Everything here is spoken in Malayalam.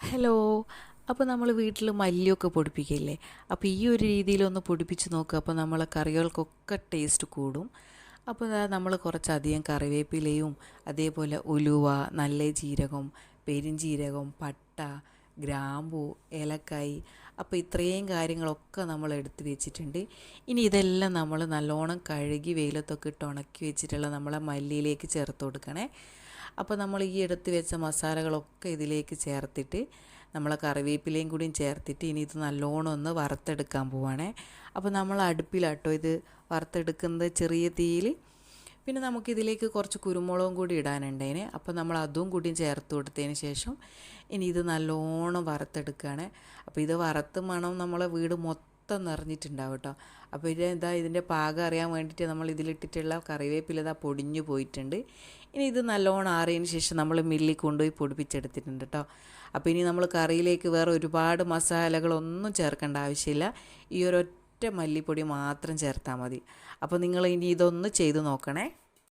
ഹലോ. അപ്പോൾ നമ്മൾ വീട്ടിൽ മല്ലിയൊക്കെ പൊടിപ്പിക്കില്ലേ? അപ്പോൾ ഈ ഒരു രീതിയിലൊന്ന് പൊടിപ്പിച്ച് നോക്കുക. അപ്പോൾ നമ്മളെ കറികൾക്കൊക്കെ ടേസ്റ്റ് കൂടും. അപ്പോൾ നമ്മൾ കുറച്ചധികം കറിവേപ്പിലയും അതേപോലെ ഉലുവ, നല്ല ജീരകം, പെരുംജീരകം, പട്ട, ഗ്രാമ്പൂ, ഏലക്കായ്, അപ്പോൾ ഇത്രയും കാര്യങ്ങളൊക്കെ നമ്മൾ എടുത്ത് വെച്ചിട്ടുണ്ട്. ഇനി ഇതെല്ലാം നമ്മൾ നല്ലോണം കഴുകി വെയിലത്തൊക്കെ ഇട്ട് ഉണക്കി വെച്ചിട്ടുള്ള നമ്മളെ മല്ലിയിലേക്ക് ചേർത്ത് കൊടുക്കണേ. അപ്പോൾ നമ്മൾ ഈ എടുത്ത് വെച്ച മസാലകളൊക്കെ ഇതിലേക്ക് ചേർത്തിട്ട് നമ്മളെ കറിവേപ്പിലയും കൂടിയും ചേർത്തിട്ട് ഇനി ഇത് നല്ലോണം ഒന്ന് വറുത്തെടുക്കാൻ പോവുകയാണേ. അപ്പോൾ നമ്മൾ അടുപ്പിലാട്ടോ ഇത് വറുത്തെടുക്കുന്നത്, ചെറിയ തീയിൽ. പിന്നെ നമുക്കിതിലേക്ക് കുറച്ച് കുരുമുളകും കൂടി ഇടാനുണ്ടേനെ. അപ്പോൾ നമ്മൾ അതും കൂടിയും ചേർത്ത് കൊടുത്തതിന് ശേഷം ഇനി ഇത് നല്ലോണം വറുത്തെടുക്കുകയാണ്. അപ്പോൾ ഇത് വറുത്ത് മണം നമ്മളെ വീട് മൊത്തം നിറഞ്ഞിട്ടുണ്ടാവും കേട്ടോ. അപ്പോൾ ഇതിൻ്റെ പാകം അറിയാൻ വേണ്ടിയിട്ട് നമ്മൾ ഇതിലിട്ടിട്ടുള്ള കറിവേപ്പില പൊടിഞ്ഞു പോയിട്ടുണ്ട്. ഇനി ഇത് നല്ലോണം ആറിയതിന് ശേഷം നമ്മൾ മില്ലിൽ കൊണ്ടുപോയി പൊടിപ്പിച്ചെടുത്തിട്ടുണ്ട് കേട്ടോ. അപ്പോൾ ഇനി നമ്മൾ കറിയിലേക്ക് വേറെ ഒരുപാട് മസാലകളൊന്നും ചേർക്കേണ്ട ആവശ്യമില്ല. ഈ ഒരൊറ്റ മല്ലിപ്പൊടി മാത്രം ചേർത്താൽ മതി. അപ്പോൾ നിങ്ങൾ ഇനി ഇതൊന്ന് ചെയ്ത് നോക്കണേ.